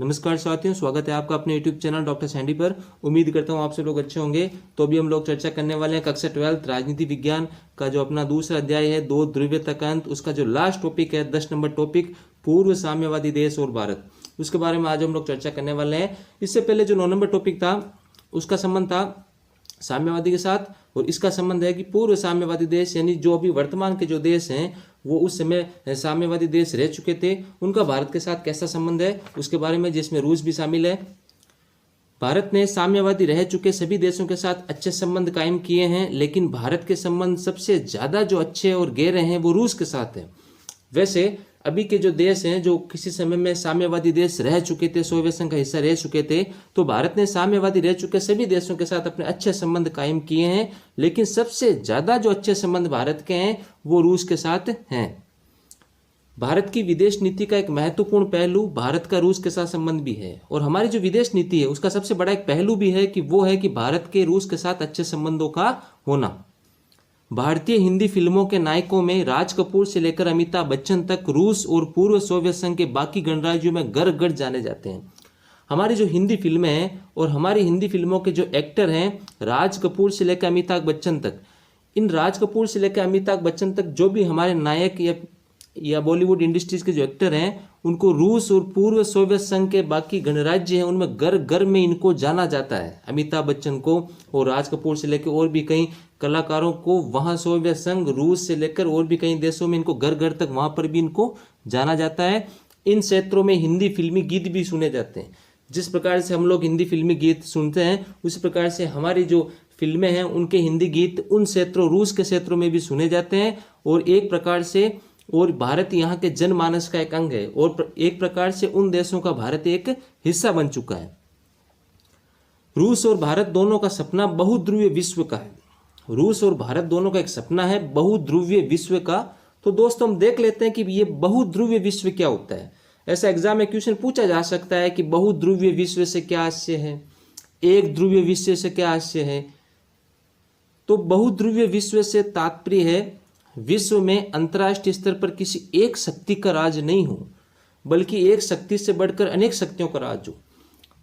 नमस्कार साथियों, स्वागत है आपका अपने YouTube चैनल डॉक्टर सैंडी पर। उम्मीद करता हूँ आप सब लोग अच्छे होंगे। तो अभी हम लोग चर्चा करने वाले हैं कक्षा 12 राजनीति विज्ञान का जो अपना दूसरा अध्याय है, दो ध्रुवीय तक अंत, उसका जो लास्ट टॉपिक है 10 नंबर टॉपिक, पूर्व साम्यवादी देश और भारत, उसके बारे में आज हम लोग चर्चा करने वाले हैं। इससे पहले जो 9 नंबर टॉपिक था उसका संबंध था साम्यवादी के साथ, और इसका संबंध है कि पूर्व साम्यवादी देश यानी जो अभी वर्तमान के जो देश हैं वो उस समय साम्यवादी देश रह चुके थे, उनका भारत के साथ कैसा संबंध है उसके बारे में, जिसमें रूस भी शामिल है। भारत ने साम्यवादी रह चुके सभी देशों के साथ अच्छे संबंध कायम किए हैं, लेकिन भारत के संबंध सबसे ज़्यादा जो अच्छे और गहरे हैं वो रूस के साथ है। वैसे अभी के जो देश हैं जो किसी समय में साम्यवादी देश रह चुके थे, सोवियत संघ का हिस्सा रह चुके थे, तो भारत ने साम्यवादी रह चुके सभी देशों के साथ अपने अच्छे संबंध कायम किए हैं, लेकिन सबसे ज़्यादा जो अच्छे संबंध भारत के हैं वो रूस के साथ हैं। भारत की विदेश नीति का एक महत्वपूर्ण पहलू भारत का रूस के साथ संबंध भी है, और हमारी जो विदेश नीति है उसका सबसे बड़ा एक पहलू भी है कि वो है कि भारत के रूस के साथ अच्छे संबंधों का होना। भारतीय हिंदी फिल्मों के नायकों में राज कपूर से लेकर अमिताभ बच्चन तक रूस और पूर्व सोवियत संघ के बाकी गणराज्यों में घर घर जाने जाते हैं। हमारी जो हिंदी फिल्में हैं और हमारी हिंदी फिल्मों के जो एक्टर हैं, राज कपूर से लेकर अमिताभ बच्चन तक, इन राज कपूर से लेकर अमिताभ बच्चन तक जो भी हमारे नायक या बॉलीवुड इंडस्ट्रीज के जो एक्टर हैं, उनको रूस और पूर्व सोवियत संघ के बाकी गणराज्य हैं उनमें घर घर में इनको जाना जाता है। अमिताभ बच्चन को और राज कपूर से लेकर और भी कई कलाकारों को वहाँ सोवियत संघ, रूस से लेकर और भी कई देशों में इनको घर घर तक वहाँ पर भी इनको जाना जाता है। इन क्षेत्रों में हिंदी फिल्मी गीत भी सुने जाते हैं। जिस प्रकार से हम लोग हिंदी फिल्मी गीत सुनते हैं उसी प्रकार से हमारी जो फिल्में हैं उनके हिंदी गीत उन क्षेत्रों, रूस के क्षेत्रों में भी सुने जाते हैं, और एक प्रकार से और भारत यहाँ के जनमानस का एक अंग है, और एक प्रकार से उन देशों का भारत एक हिस्सा बन चुका है। रूस और भारत दोनों का सपना बहुध्रुवीय विश्व का है। रूस और भारत दोनों का एक सपना है बहुध्रुवीय विश्व का। तो दोस्तों हम देख लेते हैं कि ये बहुध्रुवीय विश्व क्या होता है। ऐसा एग्जाम में क्वेश्चन पूछा जा सकता है कि बहुध्रुवीय विश्व से क्या आशय है, एक ध्रुवीय विश्व से क्या आशय है। तो बहुध्रुवीय विश्व से तात्पर्य है विश्व में अंतर्राष्ट्रीय स्तर पर किसी एक शक्ति का राज नहीं हो, बल्कि एक शक्ति से बढ़कर अनेक शक्तियों का राज हो।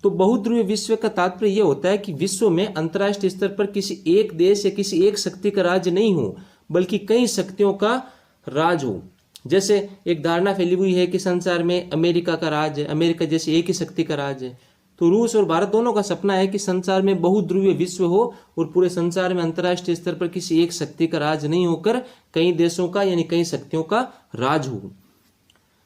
तो बहुध्रुवीय विश्व का तात्पर्य यह होता है कि विश्व में अंतर्राष्ट्रीय स्तर पर किसी एक देश या किसी एक शक्ति का राज नहीं हो, बल्कि कई शक्तियों का राज हो। जैसे एक धारणा फैली हुई है कि संसार में अमेरिका का राज है, अमेरिका जैसी एक ही शक्ति का राज है। तो रूस और भारत दोनों का सपना है कि संसार में बहुध्रुवीय विश्व हो और पूरे संसार में अंतर्राष्ट्रीय स्तर पर किसी एक शक्ति का राज नहीं होकर कई देशों का यानी कई शक्तियों का राज हो।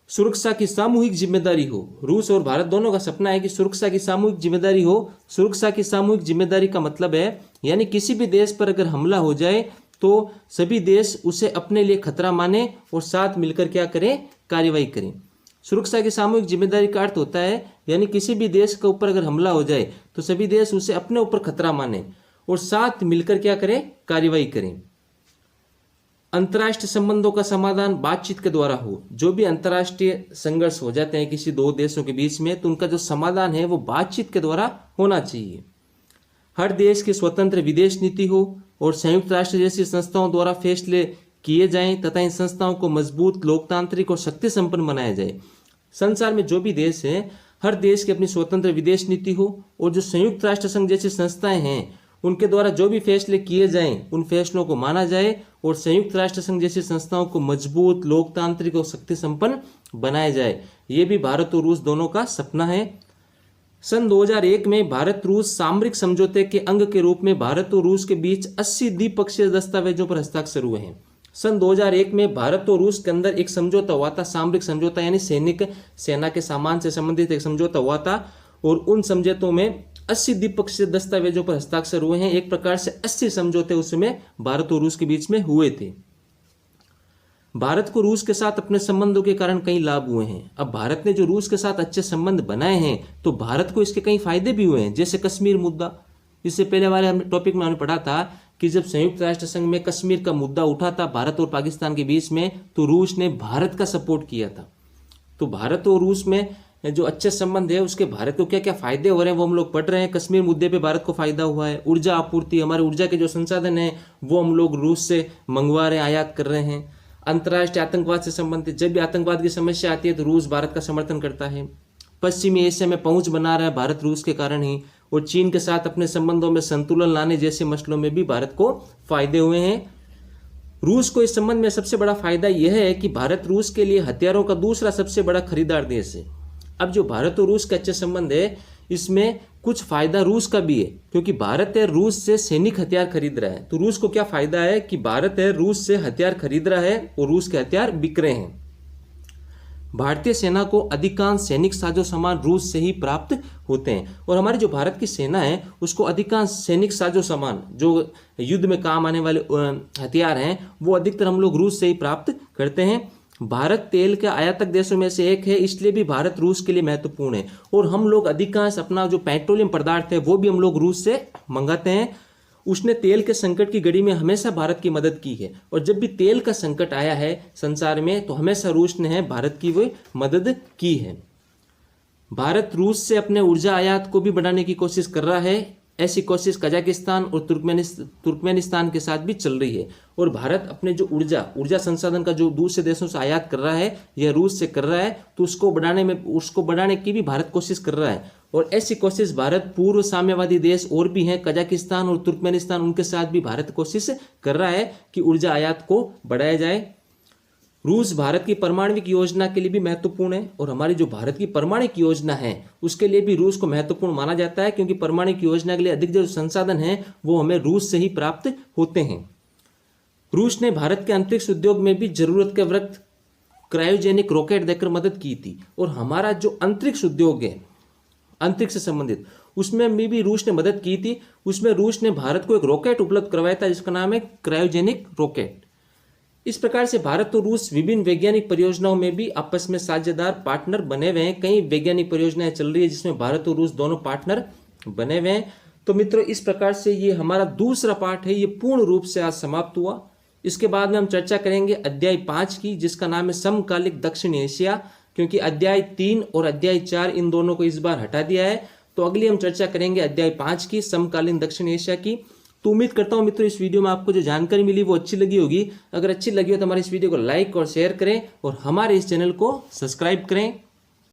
सुरक्षा की सामूहिक जिम्मेदारी हो। रूस और भारत दोनों का सपना है कि सुरक्षा की सामूहिक जिम्मेदारी हो। सुरक्षा की सामूहिक जिम्मेदारी का मतलब है यानी किसी भी देश पर अगर हमला हो जाए तो सभी देश उसे अपने लिए खतरा माने और साथ मिलकर क्या करें, कार्रवाई करें। सुरक्षा की सामूहिक जिम्मेदारी का अर्थ होता है यानी किसी भी देश के ऊपर अगर हमला हो जाए तो सभी देश उसे अपने ऊपर खतरा माने और साथ मिलकर क्या करें, कार्रवाई करें। अंतर्राष्ट्रीय संबंधों का समाधान बातचीत के द्वारा हो। जो भी अंतर्राष्ट्रीय संघर्ष हो जाते हैं किसी दो देशों के बीच में, तो उनका जो समाधान है वो बातचीत के द्वारा होना चाहिए। हर देश की स्वतंत्र विदेश नीति हो और संयुक्त राष्ट्र जैसी संस्थाओं द्वारा फैसले किए जाएं तथा इन संस्थाओं को मजबूत, लोकतांत्रिक और शक्ति संपन्न बनाया जाए। संसार में जो भी देश हैं, हर देश की अपनी स्वतंत्र विदेश नीति हो, और जो संयुक्त राष्ट्र संघ जैसी संस्थाएं हैं उनके द्वारा जो भी फैसले किए जाएं उन फैसलों को माना जाए, और संयुक्त राष्ट्र संघ जैसी संस्थाओं को मजबूत, लोकतांत्रिक और शक्ति संपन्न बनाया जाए। ये भी भारत और रूस दोनों का सपना है। सन 2001 में भारत रूस सामरिक समझौते के अंग के रूप में भारत और रूस के बीच 80 द्विपक्षीय दस्तावेजों पर हस्ताक्षर हुए हैं। सन 2001 में भारत और रूस के अंदर एक समझौता हुआ था, सामरिक समझौता यानी सेना के सामान से संबंधित एक समझौता हुआ था, और उन समझौतों में 80 द्विपक्षीय दस्तावेजों पर हस्ताक्षर हुए हैं। एक प्रकार से 80 समझौते उस समय भारत और रूस के बीच में हुए थे। भारत को रूस के साथ अपने संबंधों के कारण कई लाभ हुए हैं। अब भारत ने जो रूस के साथ अच्छे संबंध बनाए हैं तो भारत को इसके कई फायदे भी हुए हैं। जैसे कश्मीर मुद्दा, इससे पहले हमारे टॉपिक में हमने पढ़ा था कि जब संयुक्त राष्ट्र संघ में कश्मीर का मुद्दा उठा था भारत और पाकिस्तान के बीच में, तो रूस ने भारत का सपोर्ट किया था। तो भारत और रूस में जो अच्छे संबंध है उसके भारत को क्या क्या फायदे हो रहे हैं वो हम लोग पढ़ रहे हैं। कश्मीर मुद्दे पे भारत को फायदा हुआ है। ऊर्जा आपूर्ति, हमारे ऊर्जा के जो संसाधन है वो हम लोग रूस से मंगवा रहे हैं, आयात कर रहे हैं। अंतर्राष्ट्रीय आतंकवाद से संबंधित जब भी आतंकवाद की समस्या आती है तो रूस भारत का समर्थन करता है। पश्चिमी एशिया में पहुंच बना रहा है भारत रूस के कारण ही, और चीन के साथ अपने संबंधों में संतुलन लाने जैसे मसलों में भी भारत को फायदे हुए हैं। रूस को इस संबंध में सबसे बड़ा फायदा यह है कि भारत रूस के लिए हथियारों का दूसरा सबसे बड़ा खरीदार देश है। अब जो भारत और रूस के अच्छे संबंध है, इसमें कुछ फायदा रूस का भी है, क्योंकि भारत है रूस से सैनिक हथियार खरीद रहा है। तो रूस को क्या फायदा है कि भारत है रूस से हथियार खरीद रहा है और रूस के हथियार बिक रहे हैं। भारतीय सेना को अधिकांश सैनिक साजो सामान रूस से ही प्राप्त होते हैं, और हमारी जो भारत की सेना है उसको अधिकांश सैनिक साजो सामान जो युद्ध में काम आने वाले हथियार हैं वो अधिकतर हम लोग रूस से ही प्राप्त करते हैं। भारत तेल के आयातक देशों में से एक है, इसलिए भी भारत रूस के लिए महत्वपूर्ण है, और हम लोग अधिकांश अपना जो पेट्रोलियम पदार्थ है वो भी हम लोग रूस से मंगाते हैं। उसने तेल के संकट की घड़ी में हमेशा भारत की मदद की है, और जब भी तेल का संकट आया है संसार में तो हमेशा रूस ने भारत की वो मदद की है। भारत रूस से अपने ऊर्जा आयात को भी बढ़ाने की कोशिश कर रहा है। ऐसी कोशिश कजाकिस्तान और तुर्कमेनिस्तान के साथ भी चल रही है, और भारत अपने जो ऊर्जा संसाधन का जो दूसरे देशों से आयात कर रहा है या रूस से कर रहा है, तो उसको बढ़ाने की भी भारत कोशिश कर रहा है। और ऐसी कोशिश भारत पूर्व साम्यवादी देश और भी हैं कजाकिस्तान और तुर्कमेनिस्तान, उनके साथ भी भारत कोशिश कर रहा है कि ऊर्जा आयात को बढ़ाया जाए। रूस भारत की परमाणविक योजना के लिए भी महत्वपूर्ण है, और हमारी जो भारत की परमाणुक योजना है उसके लिए भी रूस को महत्वपूर्ण माना जाता है, क्योंकि परमाणुक योजना के लिए अधिक जो संसाधन हैं वो हमें रूस से ही प्राप्त होते हैं। रूस ने भारत के अंतरिक्ष उद्योग में भी जरूरत के वक्त क्रायोजेनिक रॉकेट देकर मदद की थी, और हमारा जो अंतरिक्ष उद्योग है अंतरिक्ष से संबंधित उसमें भी रूस ने मदद की थी। उसमें रूस ने भारत को एक रॉकेट उपलब्ध करवाया था जिसका नाम है क्रायोजेनिक रॉकेट। इस प्रकार से भारत और रूस विभिन्न वैज्ञानिक परियोजनाओं में भी आपस में साझेदार पार्टनर बने हुए हैं। कई वैज्ञानिक परियोजनाएं चल रही है जिसमें भारत और रूस दोनों पार्टनर बने हुए हैं। तो मित्रों, इस प्रकार से ये हमारा दूसरा पार्ट है, ये पूर्ण रूप से आज समाप्त हुआ। इसके बाद में हम चर्चा करेंगे अध्याय 5 की, जिसका नाम है समकालिक दक्षिण एशिया, क्योंकि अध्याय 3 और अध्याय 4 इन दोनों को इस बार हटा दिया है। तो अगली हम चर्चा करेंगे अध्याय 5 की, समकालीन दक्षिण एशिया की। तो उम्मीद करता हूं मित्रों इस वीडियो में आपको जो जानकारी मिली वो अच्छी लगी होगी। अगर अच्छी लगी हो तो हमारे इस वीडियो को लाइक और शेयर करें, और हमारे इस चैनल को सब्सक्राइब करें।